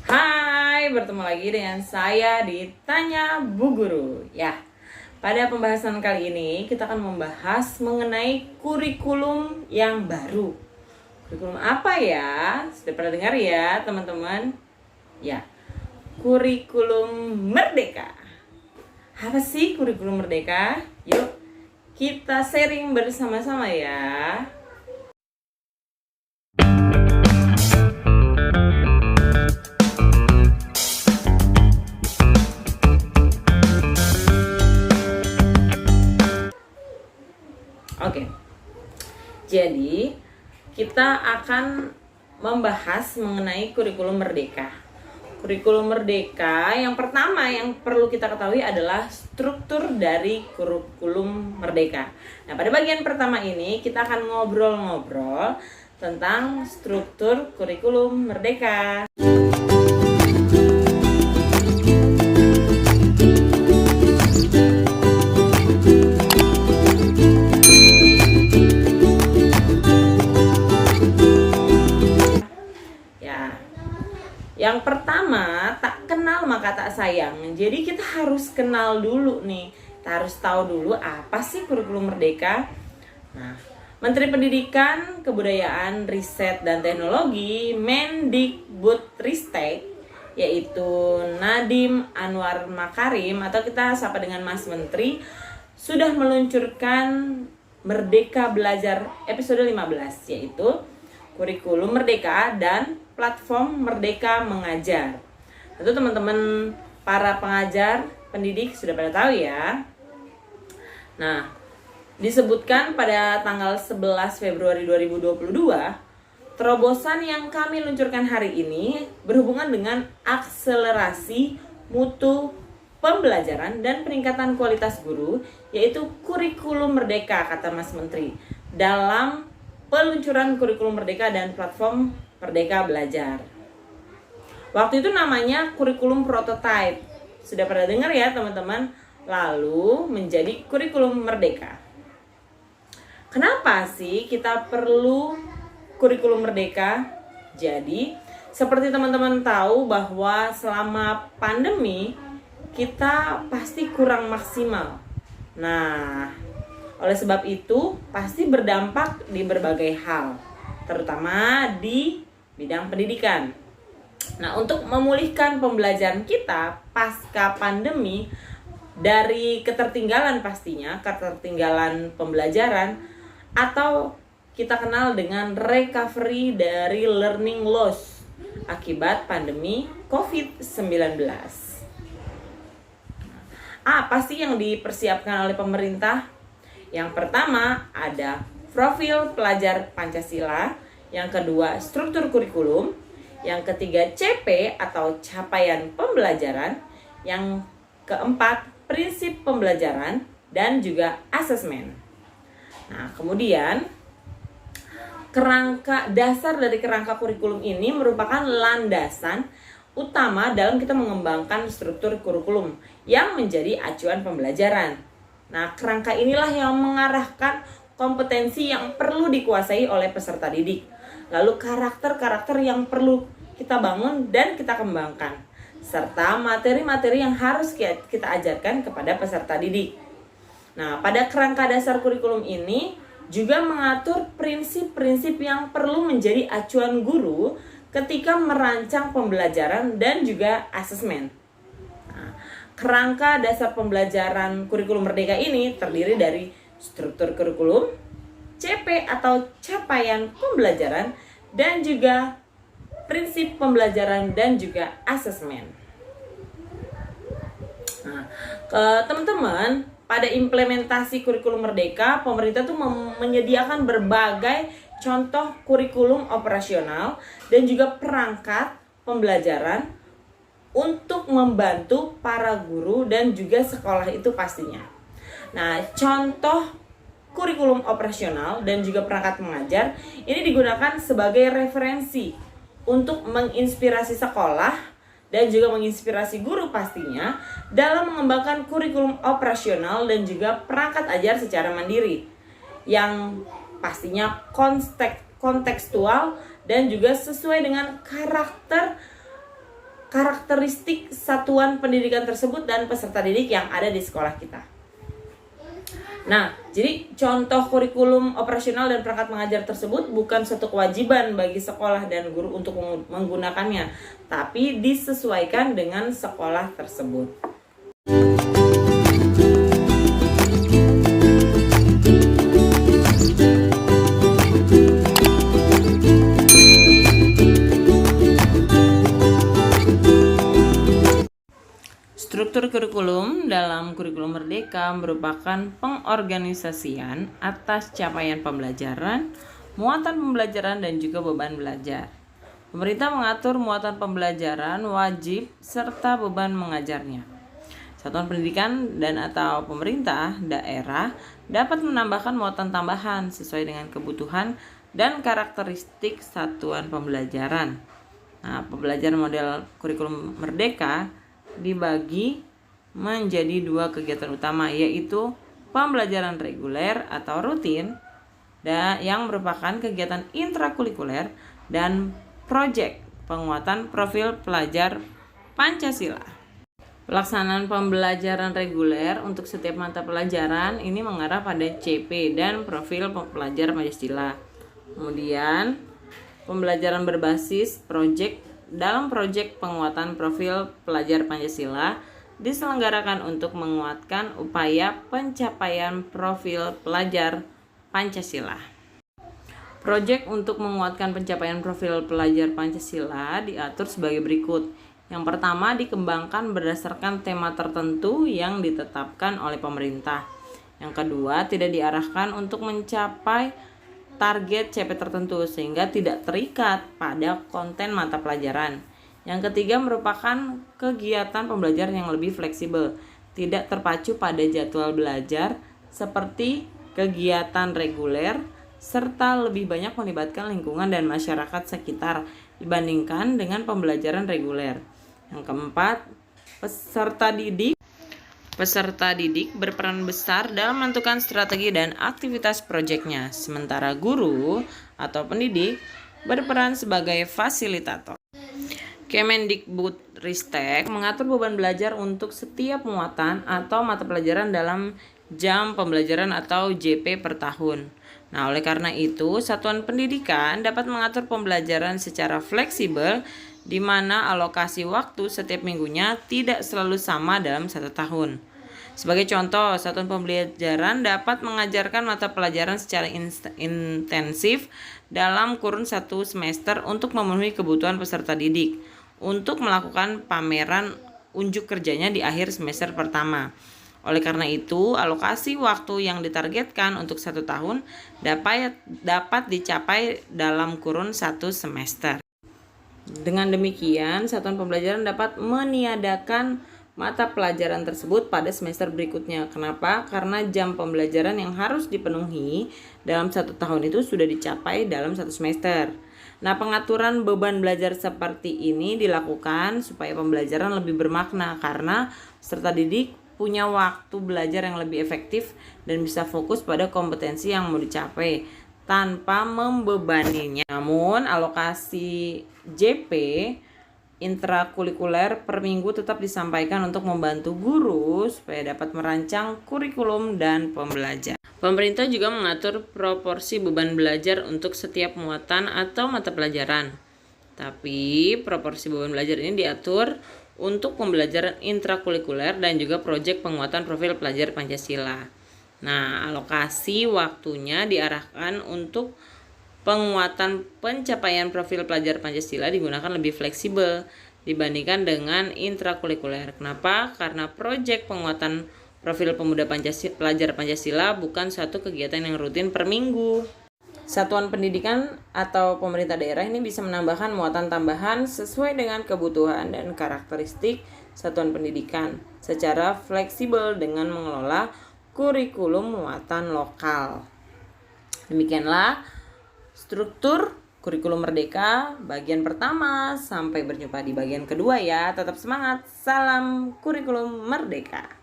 Hai, bertemu lagi dengan saya di Tanya Bu Guru. Ya, pada pembahasan kali ini kita akan membahas mengenai kurikulum yang baru. Kurikulum apa ya? Sudah pernah dengar ya teman-teman? Ya, kurikulum merdeka. Apa sih kurikulum merdeka? Yuk, kita sharing bersama-sama ya. Oke, jadi kita akan membahas mengenai kurikulum merdeka. Kurikulum merdeka yang pertama yang perlu kita ketahui adalah struktur dari kurikulum merdeka. Nah, pada bagian pertama ini kita akan ngobrol-ngobrol tentang struktur kurikulum merdeka. Yang pertama, tak kenal maka tak sayang. Jadi kita harus kenal dulu nih. Kita harus tahu dulu apa sih kurikulum merdeka. Nah, Menteri Pendidikan, Kebudayaan, Riset, dan Teknologi Mendikbudristek, yaitu Nadiem Anwar Makarim atau kita sapa dengan Mas Menteri, sudah meluncurkan Merdeka Belajar episode 15, yaitu kurikulum merdeka dan platform Merdeka Mengajar. Tentu teman-teman para pengajar, pendidik sudah pada tahu ya. Nah, disebutkan pada tanggal 11 Februari 2022, terobosan yang kami luncurkan hari ini berhubungan dengan akselerasi mutu pembelajaran dan peningkatan kualitas guru, yaitu kurikulum merdeka, kata Mas Menteri, dalam peluncuran kurikulum merdeka dan platform Merdeka Belajar. Waktu itu namanya kurikulum prototype. Sudah pernah dengar ya teman-teman? Lalu menjadi kurikulum merdeka. Kenapa sih kita perlu kurikulum merdeka? Jadi, seperti teman-teman tahu bahwa selama pandemi kita pasti kurang maksimal. Nah, oleh sebab itu pasti berdampak di berbagai hal, terutama di bidang pendidikan. Nah, untuk memulihkan pembelajaran kita pasca pandemi dari ketertinggalan, pastinya ketertinggalan pembelajaran, atau kita kenal dengan recovery dari learning loss akibat pandemi COVID-19. Apa sih yang dipersiapkan oleh pemerintah? Yang pertama ada profil pelajar Pancasila, yang kedua struktur kurikulum, yang ketiga CP atau capaian pembelajaran, yang keempat prinsip pembelajaran, dan juga asesmen. Nah, kemudian dasar dari kerangka kurikulum ini merupakan landasan utama dalam kita mengembangkan struktur kurikulum yang menjadi acuan pembelajaran. Nah, kerangka inilah yang mengarahkan kompetensi yang perlu dikuasai oleh peserta didik. Lalu karakter-karakter yang perlu kita bangun dan kita kembangkan, serta materi-materi yang harus kita ajarkan kepada peserta didik. Nah, pada kerangka dasar kurikulum ini juga mengatur prinsip-prinsip yang perlu menjadi acuan guru ketika merancang pembelajaran dan juga asesmen. Nah, kerangka dasar pembelajaran kurikulum merdeka ini terdiri dari struktur kurikulum, CP atau capaian pembelajaran, dan juga prinsip pembelajaran dan juga asesmen. Nah, teman-teman, pada implementasi kurikulum merdeka, pemerintah tuh menyediakan berbagai contoh kurikulum operasional dan juga perangkat pembelajaran untuk membantu para guru dan juga sekolah itu pastinya. Nah, contoh kurikulum operasional dan juga perangkat mengajar ini digunakan sebagai referensi untuk menginspirasi sekolah dan juga menginspirasi guru pastinya dalam mengembangkan kurikulum operasional dan juga perangkat ajar secara mandiri yang pastinya kontekstual dan juga sesuai dengan karakter karakteristik satuan pendidikan tersebut dan peserta didik yang ada di sekolah kita. Nah, jadi contoh kurikulum operasional dan perangkat mengajar tersebut bukan suatu kewajiban bagi sekolah dan guru untuk menggunakannya, tapi disesuaikan dengan sekolah tersebut. Struktur kurikulum dalam kurikulum Merdeka merupakan pengorganisasian atas capaian pembelajaran, muatan pembelajaran, dan juga beban belajar. Pemerintah mengatur muatan pembelajaran, wajib, serta beban mengajarnya. Satuan pendidikan dan atau pemerintah daerah dapat menambahkan muatan tambahan sesuai dengan kebutuhan dan karakteristik satuan pembelajaran. Nah, pembelajaran model kurikulum Merdeka dibagi menjadi dua kegiatan utama, yaitu pembelajaran reguler atau rutin yang merupakan kegiatan intrakurikuler dan proyek penguatan profil pelajar Pancasila. Pelaksanaan pembelajaran reguler untuk setiap mata pelajaran ini mengarah pada CP dan profil pelajar Pancasila. Kemudian pembelajaran berbasis proyek dalam proyek penguatan profil pelajar Pancasila diselenggarakan untuk menguatkan upaya pencapaian profil pelajar Pancasila. Proyek untuk menguatkan pencapaian profil pelajar Pancasila diatur sebagai berikut. Yang pertama, dikembangkan berdasarkan tema tertentu yang ditetapkan oleh pemerintah. Yang kedua, tidak diarahkan untuk mencapai target CP tertentu sehingga tidak terikat pada konten mata pelajaran. Yang ketiga, merupakan kegiatan pembelajaran yang lebih fleksibel, tidak terpacu pada jadwal belajar seperti kegiatan reguler, serta lebih banyak melibatkan lingkungan dan masyarakat sekitar dibandingkan dengan pembelajaran reguler. Yang keempat, Peserta didik berperan besar dalam menentukan strategi dan aktivitas proyeknya, sementara guru atau pendidik berperan sebagai fasilitator. Kemendikbudristek mengatur beban belajar untuk setiap muatan atau mata pelajaran dalam jam pembelajaran atau JP per tahun. Nah, oleh karena itu, satuan pendidikan dapat mengatur pembelajaran secara fleksibel di mana alokasi waktu setiap minggunya tidak selalu sama dalam satu tahun. Sebagai contoh, satuan pembelajaran dapat mengajarkan mata pelajaran secara intensif dalam kurun satu semester untuk memenuhi kebutuhan peserta didik untuk melakukan pameran unjuk kerjanya di akhir semester pertama. Oleh karena itu, alokasi waktu yang ditargetkan untuk satu tahun dapat dicapai dalam kurun satu semester. Dengan demikian, satuan pembelajaran dapat meniadakan mata pelajaran tersebut pada semester berikutnya. Kenapa? Karena jam pembelajaran yang harus dipenuhi dalam satu tahun itu sudah dicapai dalam satu semester. Nah, pengaturan beban belajar seperti ini dilakukan supaya pembelajaran lebih bermakna karena peserta didik punya waktu belajar yang lebih efektif dan bisa fokus pada kompetensi yang mau dicapai tanpa membebaninya. Namun, alokasi JP intrakurikuler per minggu tetap disampaikan untuk membantu guru supaya dapat merancang kurikulum dan pembelajaran. Pemerintah juga mengatur proporsi beban belajar untuk setiap muatan atau mata pelajaran. Tapi proporsi beban belajar ini diatur untuk pembelajaran intrakurikuler dan juga proyek penguatan profil pelajar Pancasila. Nah, alokasi waktunya diarahkan untuk penguatan pencapaian profil pelajar Pancasila digunakan lebih fleksibel dibandingkan dengan intrakurikuler. Kenapa? Karena proyek penguatan profil pelajar Pancasila bukan suatu kegiatan yang rutin per minggu. Satuan pendidikan atau pemerintah daerah ini bisa menambahkan muatan tambahan sesuai dengan kebutuhan dan karakteristik satuan pendidikan secara fleksibel dengan mengelola kurikulum muatan lokal. Demikianlah struktur kurikulum Merdeka bagian pertama. Sampai berjumpa di bagian kedua ya. Tetap semangat. Salam kurikulum Merdeka.